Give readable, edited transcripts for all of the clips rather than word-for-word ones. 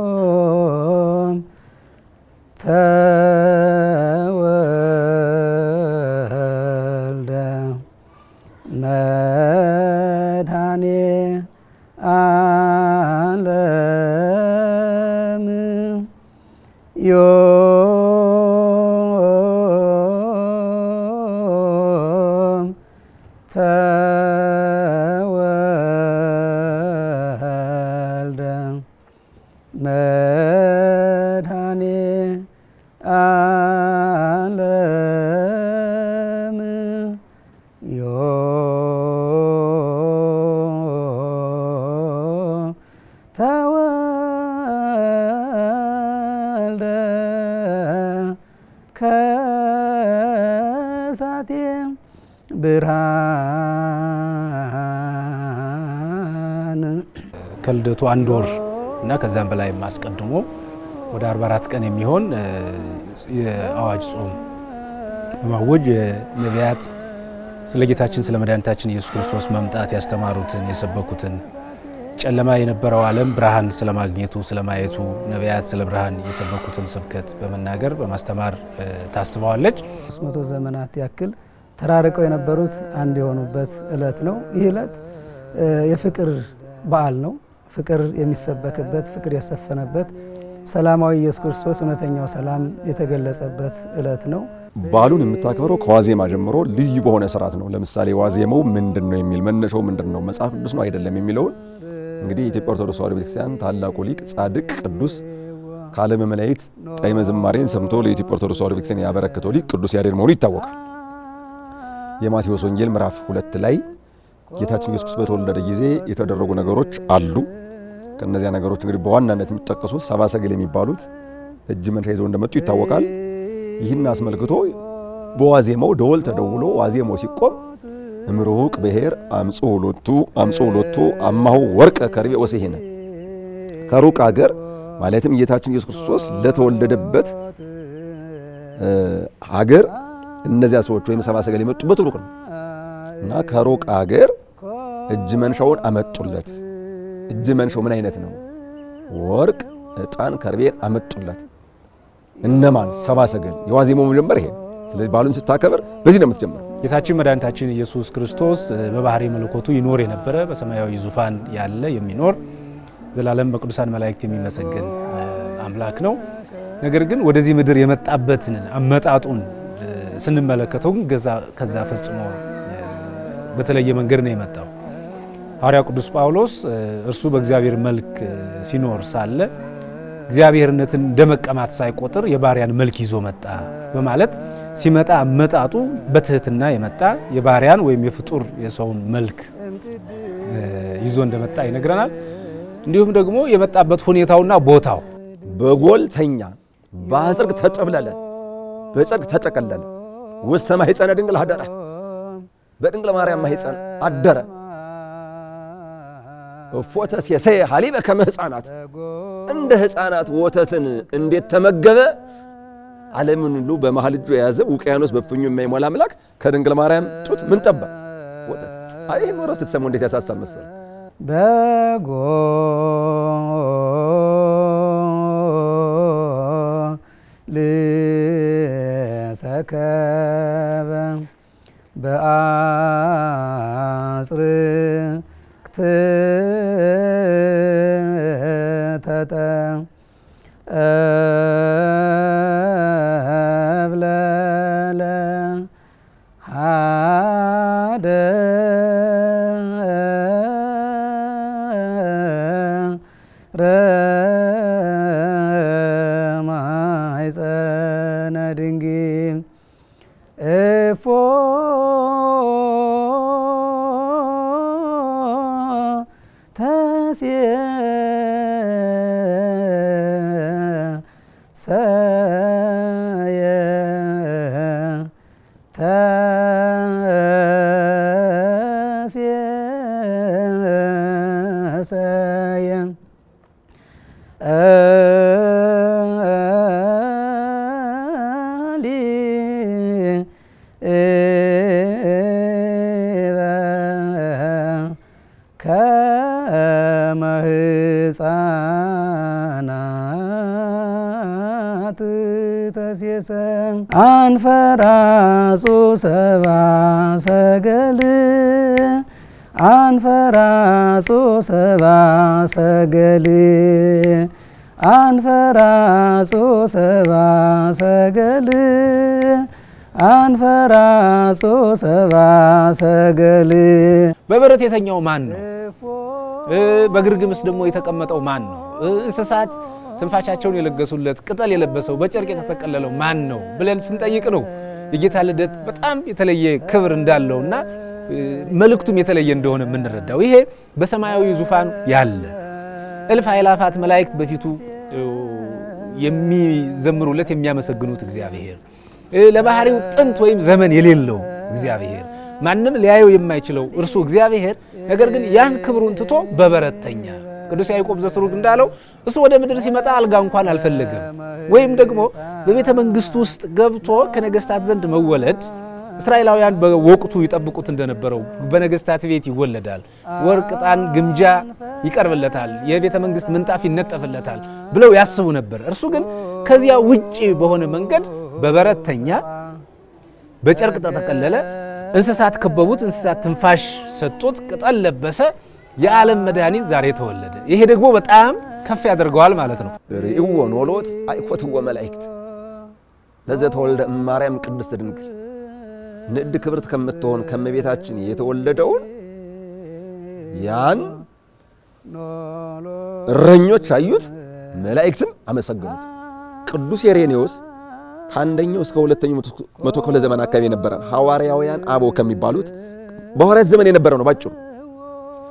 ዮም ተወልደ መድኃኔ ዓለም ዮም ተወልደ መድኃኔ ዓለም ዮም ተወልደ ከሳቴ ብርሃን ከልደቱ አንድ ወር እና ከዛም በላይ ማስቀድሞ ወደ 44 ቀን የሚሆን የአዋጅ ጾም በማወጅ ነቢያት ስለ ጌታችን ስለ መድኃኒታችን ኢየሱስ ክርስቶስ መምጣት ያስተማሩትን የሰበኩትን ጨለማ የነበረው ዓለም ብርሃን ስለማግኘቱ ስለማየቱ ነቢያት ስለ ብርሃን የሰበኩትን ስብከት በመናገር በማስተማር ታስበዋለች። 300 ዘመናት ያክል ተራርቀው የነበሩት አንድ የሆኑበት ዕለት ነው። ይህ ዕለት የፍቅር በዓል ነው። ፍቅር የሚሰበክበት፣ ፍቅር የሰፈነበት፣ ሰላማዊ ኢየሱስ ክርስቶስ እውነተኛው ሰላም የተገለጸበት ዕለት ነው። በዓሉን የምታከብረው ከዋዜማ ጀምሮ ልዩ በሆነ ስርዓት ነው። ለምሳሌ ዋዜማው ምንድነው የሚል መነሻው ምንድነው መጽሐፍ ቅዱስ ነው አይደለም የሚለውን እንግዲህ የኢትዮጵያ ኦርቶዶክስ ተዋሕዶ ቤተክርስቲያን ታላቁ ሊቅ ጻድቅ ቅዱስ ከዓለመ መላእክት ጣዕመ ዝማሬን ሰምቶ ለኢትዮጵያ ኦርቶዶክስ ተዋሕዶ ቤተክርስቲያን ያበረከተው ሊቅ ቅዱስ ያሬድ መሆኑ ይታወቃል። የማቴዎስ ወንጌል ምዕራፍ 2 ላይ ጌታችን ኢየሱስ ክርስቶስ በተወለደ ጊዜ የተደረጉ ነገሮች አሉ። ከነዚያ ነገሮች እንግዲህ በዋናነት የሚጠቀሱት ሰብአ ሰገል የሚባሉት እጅ መንሻ ይዘው እንደመጡ ይታወቃል። ይህን አስመልክቶ በዋዜማው ደወል ተደውሎ ዋዜማው ሲቆም እምሩቅ ብሔር አምጽኡ ሎቱ አማሁ ወርቀ ከርቤ ወስሂነ ከሩቅ አገር ማለትም ጌታችን ኢየሱስ ክርስቶስ ለተወለደበት ሀገር እነዚያ ሰዎች ወይም ሰብአ ሰገል የመጡበት ሩቅ ነው እና ከሩቅ አገር እጅ መንሻውን አመጡለት። እጅ መንሻው ምን አይነት ነው? ወርቅ፣ ዕጣን፣ ከርቤን አመጡለት። እነማን? ሰብአ ሰገል። የዋዜማው መጀመር ይሄ። ስለዚህ በዓሉን ስታከብር በዚህ ነው የምትጀምረው። ጌታችን መድኃኒታችን ኢየሱስ ክርስቶስ በባህሪ መለኮቱ ይኖር የነበረ በሰማያዊ ዙፋን ያለ የሚኖር ዘላለም በቅዱሳን መላእክት የሚመሰገን አምላክ ነው። ነገር ግን ወደዚህ ምድር የመጣበትን አመጣጡን ስንመለከተው ከዛ ፈጽሞ በተለየ መንገድ ነው የመጣው። ሐዋርያው ቅዱስ ጳውሎስ እርሱ በእግዚአብሔር መልክ ሲኖር ሳለ እግዚአብሔርነትን እንደመቀማት ሳይቆጥር የባሪያን መልክ ይዞ መጣ በማለት ሲመጣ አመጣጡ በትህትና የመጣ የባሪያን ወይም የፍጡር የሰውን መልክ ይዞ እንደመጣ ይነግረናል። እንዲሁም ደግሞ የመጣበት ሁኔታውና ቦታው በጎል ተኛ፣ በአጽርግ ተጠብለለ፣ በጨርቅ ተጠቀለለ፣ ውስተ ማኅፀነ ድንግል አደረ፣ በድንግል ማርያም ማኅፀን አደረ። እፎተስ የሰየ ሀሊበ ከመ ሕፃናት፣ እንደ ሕፃናት ወተትን እንዴት ተመገበ? ዓለምን ሁሉ በመሃል እጁ የያዘ ውቅያኖስ በፍኙ የማይሞላ አምላክ ከድንግል ማርያም ጡት ምን ጠባ? ወተት። አይ ይሄን ወራስ ስትሰሙ እንዴት ያሳሳል መሰል። በጎ ልሰከበ በአጽርክት ተጠብለለ ሀደረ ማኅፀነ ድንግል እፎ ተሴሰየ ተሴሰየ ከመ ሕፃናት ተሴሰም አንፈራጹ ሰብአ ሰገል አንፈራጹ ሰብአ ሰገል አንፈራጹ ሰብአ ሰገል አንፈራጹ ሰብአ ሰገል። በበረት የተኛው ማን ነው? በግርግምስ ደግሞ የተቀመጠው ማን ነው? እንስሳት ትንፋሻቸውን የለገሱለት ቅጠል የለበሰው በጨርቅ የተጠቀለለው ማን ነው ብለን ስንጠይቅ ነው የጌታ ልደት በጣም የተለየ ክብር እንዳለውና መልእክቱም የተለየ እንደሆነ የምንረዳው። ይሄ በሰማያዊ ዙፋን ያለ እልፍ አእላፋት መላእክት በፊቱ የሚዘምሩለት የሚያመሰግኑት እግዚአብሔር፣ ለባህሪው ጥንት ወይም ዘመን የሌለው እግዚአብሔር፣ ማንም ሊያየው የማይችለው እርሱ እግዚአብሔር ነገር ግን ያን ክብሩን ትቶ በበረት ተኛ። ቅዱስ ያዕቆብ ዘስሩግ እንዳለው እሱ ወደ ምድር ሲመጣ አልጋ እንኳን አልፈለገም። ወይም ደግሞ በቤተ መንግስት ውስጥ ገብቶ ከነገስታት ዘንድ መወለድ እስራኤላውያን በወቅቱ ይጠብቁት እንደነበረው በነገስታት ቤት ይወለዳል፣ ወርቅ፣ ዕጣን፣ ግምጃ ይቀርብለታል፣ የቤተ መንግስት ምንጣፍ ይነጠፍለታል ብለው ያስቡ ነበር። እርሱ ግን ከዚያ ውጪ በሆነ መንገድ በበረት ተኛ፣ በጨርቅ ተጠቀለለ፣ እንስሳት ከበቡት፣ እንስሳት ትንፋሽ ሰጡት፣ ቅጠል ለበሰ። የዓለም መድኃኒት ዛሬ ተወለደ። ይሄ ደግሞ በጣም ከፍ ያደርገዋል ማለት ነው። ርእይዎ ኖሎት አይኮትዎ መላእክት ለዘተወልደ እማርያም ቅድስት ድንግል ንዕድ ክብርት ከምትሆን ከመቤታችን የተወለደውን ያን እረኞች አዩት፣ መላእክትም አመሰገኑት። ቅዱስ ኢሬኔዎስ ከአንደኛው እስከ ሁለተኛው መቶ ክፍለ ዘመን አካባቢ የነበረ ሐዋርያውያን አበው ከሚባሉት በሐዋርያት ዘመን የነበረ ነው። ባጭሩ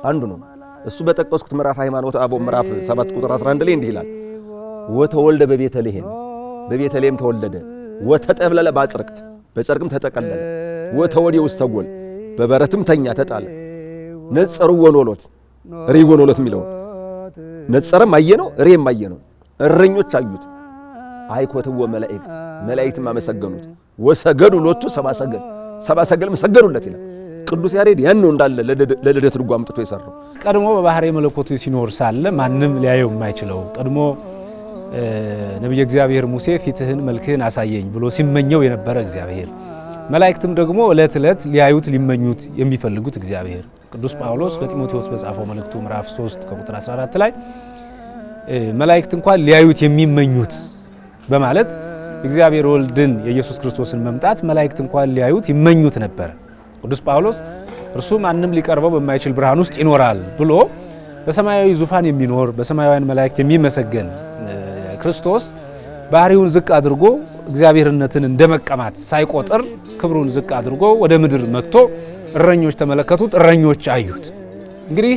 አንዱ ነው። እሱ በጠቀስኩት ምዕራፍ ሃይማኖተ አበው ምዕራፍ 7 ቁጥር 11 ላይ እንዲህ ይላል፣ ወተወልደ በቤተልሔም ተወለደ፣ ወተጠብለለ ባጽርቅት በጨርቅም ተጠቀለለ፣ ወተወልደ ውስተ ጎል በበረትም ተኛ ተጣለ። ነጸርዎ ኖሎት ርእይዎ ኖሎት የሚለው ነጸረም አየነው፣ ርእይም አየነው። እረኞች አዩት፣ አይኮትዎ መላእክትም አመሰገኑት። ወሰገዱ ሎቱ ሰብአ ሰገል ሰገዱለት ይላል። ቅዱስ ያሬድ ያን ነው እንዳለ ለልደት ድጓ አምጥቶ የሰራው። ቀድሞ በባህሪ መለኮቱ ሲኖር ሳለ ማንም ሊያየው የማይችለው ቀድሞ ነቢየ እግዚአብሔር ሙሴ ፊትህን መልክህን አሳየኝ ብሎ ሲመኘው የነበረ እግዚአብሔር፣ መላእክትም ደግሞ ዕለት ዕለት ሊያዩት ሊመኙት የሚፈልጉት እግዚአብሔር። ቅዱስ ጳውሎስ ለጢሞቴዎስ በጻፈው መልእክቱ ምዕራፍ 3 ከቁጥር 14 ላይ መላእክት እንኳን ሊያዩት የሚመኙት በማለት እግዚአብሔር ወልድን የኢየሱስ ክርስቶስን መምጣት መላእክት እንኳን ሊያዩት ይመኙት ነበር። ቅዱስ ጳውሎስ እርሱ ማንም ሊቀርበው በማይችል ብርሃን ውስጥ ይኖራል ብሎ በሰማያዊ ዙፋን የሚኖር በሰማያውያን መላእክት የሚመሰገን ክርስቶስ ባህሪውን ዝቅ አድርጎ እግዚአብሔርነትን እንደመቀማት ሳይቆጥር ክብሩን ዝቅ አድርጎ ወደ ምድር መጥቶ እረኞች ተመለከቱት፣ እረኞች አዩት። እንግዲህ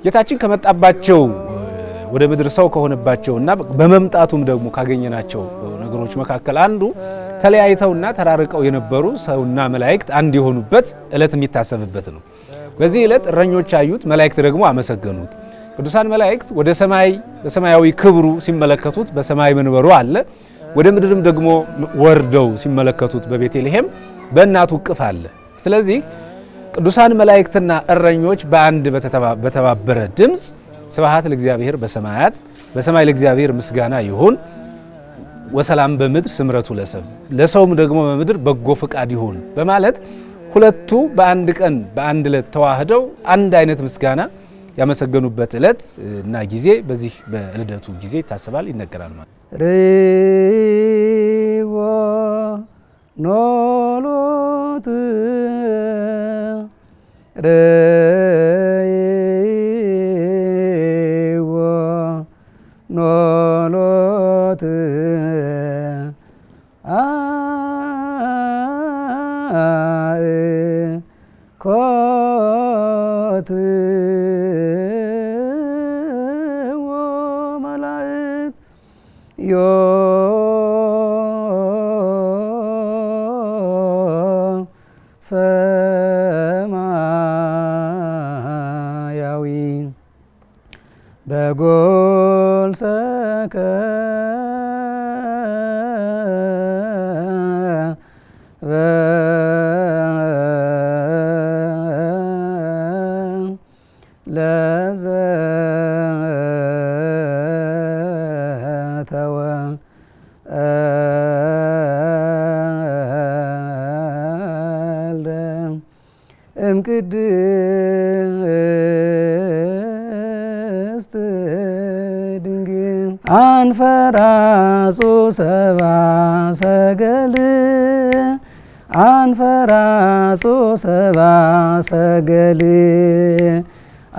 ጌታችን ከመጣባቸው ወደ ምድር ሰው ከሆነባቸውና በመምጣቱም ደግሞ ካገኘናቸው ነገሮች መካከል አንዱ ተለያይተውና ተራርቀው የነበሩ ሰውና መላእክት አንድ የሆኑበት ዕለት የሚታሰብበት ነው። በዚህ ዕለት እረኞች አዩት፣ መላእክት ደግሞ አመሰገኑት። ቅዱሳን መላእክት ወደ ሰማይ በሰማያዊ ክብሩ ሲመለከቱት በሰማይ መንበሩ አለ። ወደ ምድርም ደግሞ ወርደው ሲመለከቱት በቤተልሔም በእናቱ እቅፍ አለ። ስለዚህ ቅዱሳን መላእክትና እረኞች በአንድ በተባበረ ድምፅ ስብሐት ለእግዚአብሔር በሰማያት በሰማይ ለእግዚአብሔር ምስጋና ይሁን ወሰላም በምድር ስምረቱ ለሰብ ለሰውም ደግሞ በምድር በጎ ፍቃድ ይሁን በማለት ሁለቱ በአንድ ቀን በአንድ ዕለት ተዋህደው አንድ አይነት ምስጋና ያመሰገኑበት ዕለት እና ጊዜ በዚህ በልደቱ ጊዜ ይታሰባል፣ ይነገራል ማለት ርእይዎ ኖሎት ርእይዎ ኖሎት አይኮትዎ መላእክት ሰማያዊ በጎል ለዘተወ እምቅድስት ድንግል አንፈራጹ ሰብአ ሰገል አንፈራጹ ሰብአ ሰገል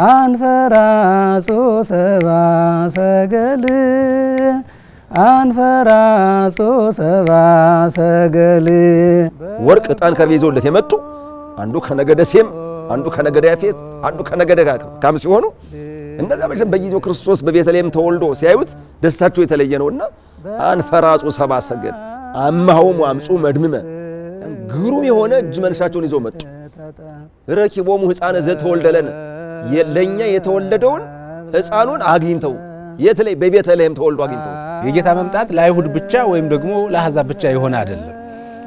አንፈራጹ ሰብአ ሰገል አንፈራጹ ሰብአ ሰገል ወርቅ ዕጣን ከርቤ ይዘውለት የመጡ አንዱ ከነገደ ሴም፣ አንዱ ከነገደ ያፌት፣ አንዱ ከነገደ ካም ሲሆኑ እነዛ መቼም በጊዜው ክርስቶስ በቤተልሔም ተወልዶ ሲያዩት ደስታቸው የተለየ ነውና አንፈራጹ ሰብአ ሰገል አማሆሙ አምጹ መድምመ ግሩም የሆነ እጅ መንሻቸውን ይዘው መጡ። ረኪቦሙ ሕፃነ ዘተወልደ ለነ ለኛ የተወለደውን ሕፃኑን አግኝተው የት ላይ በቤተልሔም ተወልዶ አግኝተው። የጌታ መምጣት ለአይሁድ ብቻ ወይም ደግሞ ለአሕዛብ ብቻ የሆነ አይደለም።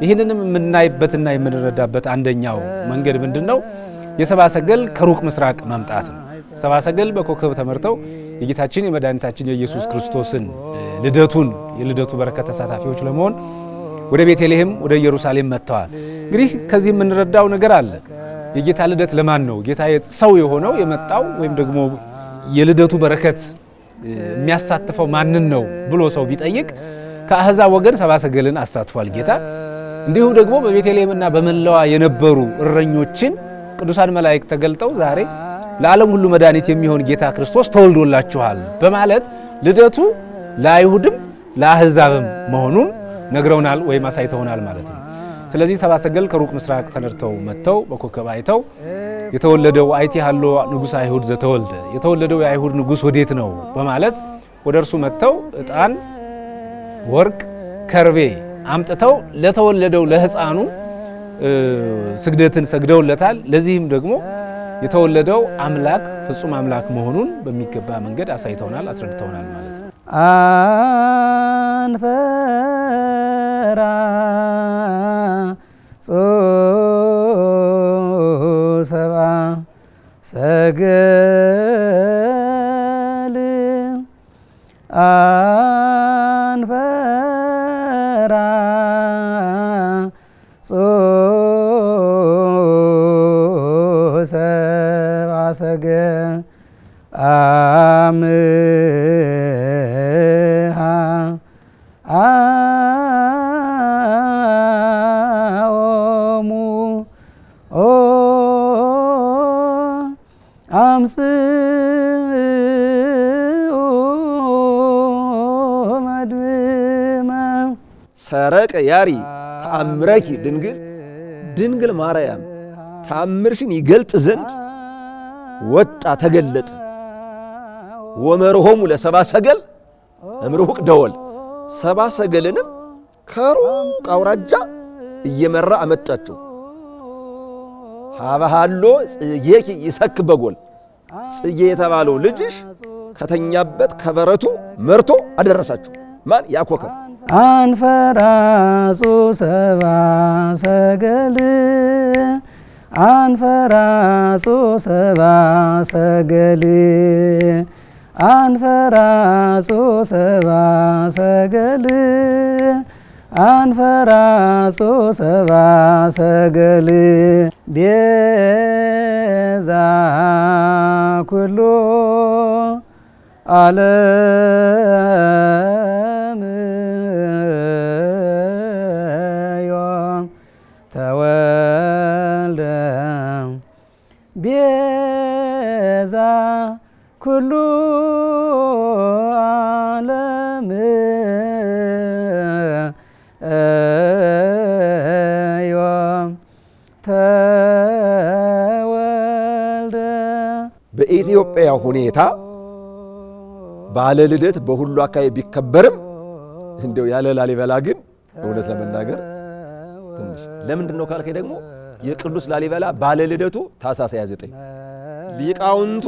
ይህንንም የምናይበትና የምንረዳበት አንደኛው መንገድ ምንድነው? የሰብአ ሰገል ከሩቅ ምስራቅ መምጣት ነው። ሰብአ ሰገል በኮከብ ተመርተው የጌታችን የመድኃኒታችን የኢየሱስ ክርስቶስን የልደቱ በረከት ተሳታፊዎች ለመሆን ወደ ቤተልሔም ወደ ኢየሩሳሌም መጥተዋል። እንግዲህ ከዚህ የምንረዳው ነገር አለ። የጌታ ልደት ለማን ነው? ጌታ ሰው የሆነው የመጣው ወይም ደግሞ የልደቱ በረከት የሚያሳትፈው ማንን ነው ብሎ ሰው ቢጠይቅ ከአሕዛብ ወገን ሰብአ ሰገልን አሳትፏል ጌታ። እንዲሁም ደግሞ በቤተልሔምና በመላዋ የነበሩ እረኞችን ቅዱሳን መላእክት ተገልጠው ዛሬ ለዓለም ሁሉ መድኃኒት የሚሆን ጌታ ክርስቶስ ተወልዶላችኋል በማለት ልደቱ ለአይሁድም ለአሕዛብም መሆኑን ነግረውናል ወይም አሳይተውናል ማለት ነው። ስለዚህ ሰብአ ሰገል ከሩቅ ምስራቅ ተነድተው መጥተው በኮከብ አይተው የተወለደው አይቴሃሎ ንጉሥ አይሁድ ዘተወልደ የተወለደው የአይሁድ ንጉሥ ወዴት ነው በማለት ወደ እርሱ መጥተው ዕጣን፣ ወርቅ፣ ከርቤ አምጥተው ለተወለደው ለሕፃኑ ስግደትን ሰግደውለታል። ለዚህም ደግሞ የተወለደው አምላክ ፍጹም አምላክ መሆኑን በሚገባ መንገድ አሳይተውናል፣ አስረድተውናል ማለት ነው። አንፈራጹ ሰብአ ሰገል አንፈራጹ ሰብአ ሰገል አምሃ አዎሙ አምጽኡ መድብመ ሰረቀ ያሪ ተአምረኪ ድንግል ማርያም ተአምርሽን ይገልጥ ዘንድ ወጣ ተገለጠ። ወመርሆሙ ለሰብአ ሰገል እምርሁቅ ደወል ሰብአ ሰገልንም ከሩቅ አውራጃ እየመራ አመጣቸው። ሀበሃሎ ጽጌኪ ይሰክ በጎል ጽጌ የተባለው ልጅሽ ከተኛበት ከበረቱ መርቶ አደረሳቸው። ማን ያኮከብ አንፈራጹ ሰብአ ሰገል አንፈራጹ ሰብአ ሰገል አንፈራጹ ሰብአ ሰገል አንፈራጹ ሰብአ ሰገል ቤዛ ኩሉ ዓለም ዮም ተወልደ ቤዛ ኩሉ ዓለም ዮም ተወልደ። በኢትዮጵያ ሁኔታ ባለ ልደት በሁሉ አካባቢ ቢከበርም እንደው ያለ ላሊበላ ግን እውነት ለመናገር ትንሽ ለምንድን ነው ካልከኝ ደግሞ የቅዱስ ላሊበላ ባለ ልደቱ ታኅሳስ 29 ሊቃውንቱ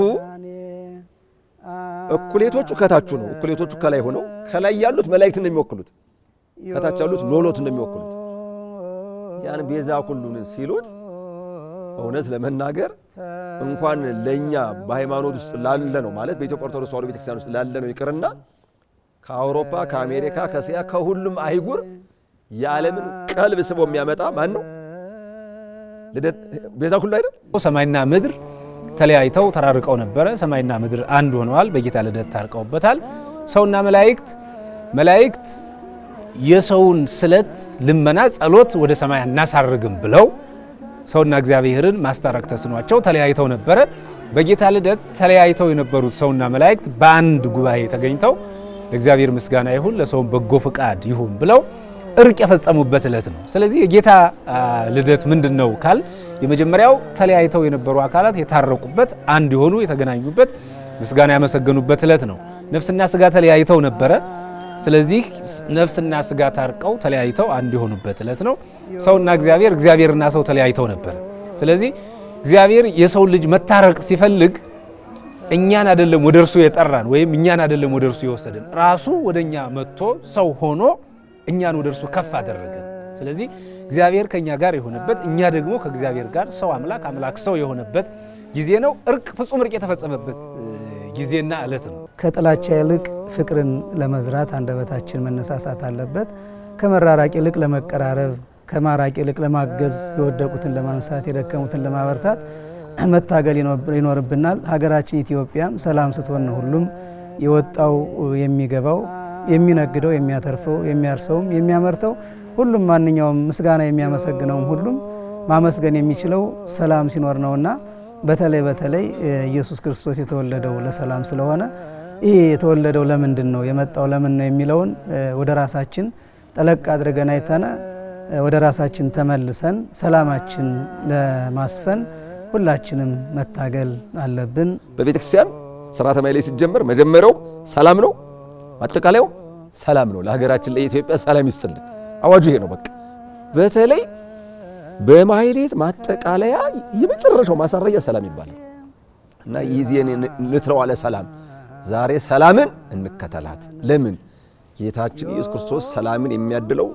እኩሌቶቹ ከታች ነው፣ እኩሌቶቹ ከላይ ሆነው ከላይ ያሉት መላእክትን ነው የሚወክሉት፣ ከታች ያሉት ኖሎትን ነው የሚወክሉት። ያን ቤዛ ኩሉን ሲሉት እውነት ለመናገር እንኳን ለኛ በሃይማኖት ውስጥ ላለ ነው ማለት በኢትዮጵያ ኦርቶዶክስ ተዋሕዶ ቤተክርስቲያን ውስጥ ላለ ነው ይቅርና ከአውሮፓ ከአሜሪካ ከእስያ ከሁሉም አይጉር የዓለምን ቀልብ ስቦ የሚያመጣ ማን ነው? ልደት ቤዛ ኩሉ አይደል? ሰማይና ምድር ተለያይተው ተራርቀው ነበረ። ሰማይና ምድር አንድ ሆነዋል። በጌታ ልደት ታርቀውበታል። ሰውና መላእክት የሰውን ስለት ልመና ጸሎት ወደ ሰማይ አናሳርግም ብለው ሰውና እግዚአብሔርን ማስታረቅ ተስኗቸው ተለያይተው ነበረ። በጌታ ልደት ተለያይተው የነበሩት ሰውና መላእክት በአንድ ጉባኤ ተገኝተው ለእግዚአብሔር ምስጋና ይሁን ለሰውም በጎ ፍቃድ ይሁን ብለው እርቅ የፈጸሙበት ዕለት ነው። ስለዚህ የጌታ ልደት ምንድነው ካል የመጀመሪያው ተለያይተው የነበሩ አካላት የታረቁበት አንድ የሆኑ የተገናኙበት ምስጋና ያመሰገኑበት ዕለት ነው። ነፍስና ስጋ ተለያይተው ነበረ። ስለዚህ ነፍስና ስጋ ታርቀው ተለያይተው አንድ የሆኑበት ዕለት ነው። ሰውና እግዚአብሔርና ሰው ተለያይተው ነበር። ስለዚህ እግዚአብሔር የሰው ልጅ መታረቅ ሲፈልግ እኛን አይደለም ወደርሱ የጠራን ወይም እኛን አይደለም ወደርሱ የወሰደን ራሱ ወደኛ መጥቶ ሰው ሆኖ እኛን ወደርሱ ከፍ አደረገ። ስለዚህ እግዚአብሔር ከኛ ጋር የሆነበት እኛ ደግሞ ከእግዚአብሔር ጋር ሰው አምላክ ሰው የሆነበት ጊዜ ነው። ፍጹም እርቅ የተፈጸመበት ጊዜና ዕለት ነው። ከጥላቻ ይልቅ ፍቅርን ለመዝራት አንደበታችን መነሳሳት አለበት። ከመራራቅ ይልቅ ለመቀራረብ፣ ከማራቅ ይልቅ ለማገዝ፣ የወደቁትን ለማንሳት፣ የደከሙትን ለማበርታት መታገል ይኖርብናል። ሀገራችን ኢትዮጵያም ሰላም ስትሆን ሁሉም የወጣው የሚገባው የሚነግደው የሚያተርፈው የሚያርሰውም የሚያመርተው ሁሉም ማንኛውም ምስጋና የሚያመሰግነውም ሁሉም ማመስገን የሚችለው ሰላም ሲኖር ነውና በተለይ ኢየሱስ ክርስቶስ የተወለደው ለሰላም ስለሆነ ይህ የተወለደው ለምንድን ነው የመጣው ለምን ነው የሚለውን ወደ ራሳችን ጠለቅ አድርገን አይተን ወደ ራሳችን ተመልሰን ሰላማችን ለማስፈን ሁላችንም መታገል አለብን። በቤተክርስቲያን ሥርዓተ ማኅሌት ሲጀመር መጀመሪያው ሰላም ነው፣ አጠቃላዩ ሰላም ነው። ለሀገራችን ለኢትዮጵያ ሰላም ይስጥልን። አዋጁ ይሄ ነው። በቃ በተለይ በማኅሌት ማጠቃለያ የመጨረሻው ማሳረያ ሰላም ይባላል እና ይዚን ንትረው አለ ሰላም ዛሬ ሰላምን እንከተላት። ለምን ጌታችን ኢየሱስ ክርስቶስ ሰላምን የሚያድለው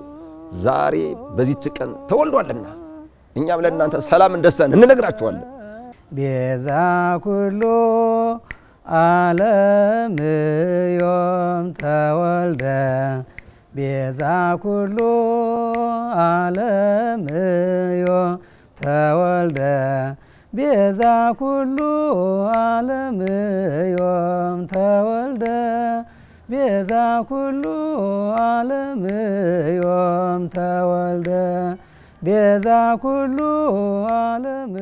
ዛሬ በዚህች ቀን ተወልዷልና እኛም ለእናንተ ሰላም እንደሰን እንነግራችኋለን። ቤዛ ኩሉ ዓለም ዮም ተወልደ ቤዛ ኩሉ ዓለም ዮም ተወልደ ቤዛ ኩሉ ዓለም ዮም ተወልደ ቤዛ ኩሉ ዓለም ዮም ተወልደ ቤዛ ኩሉ ዓለም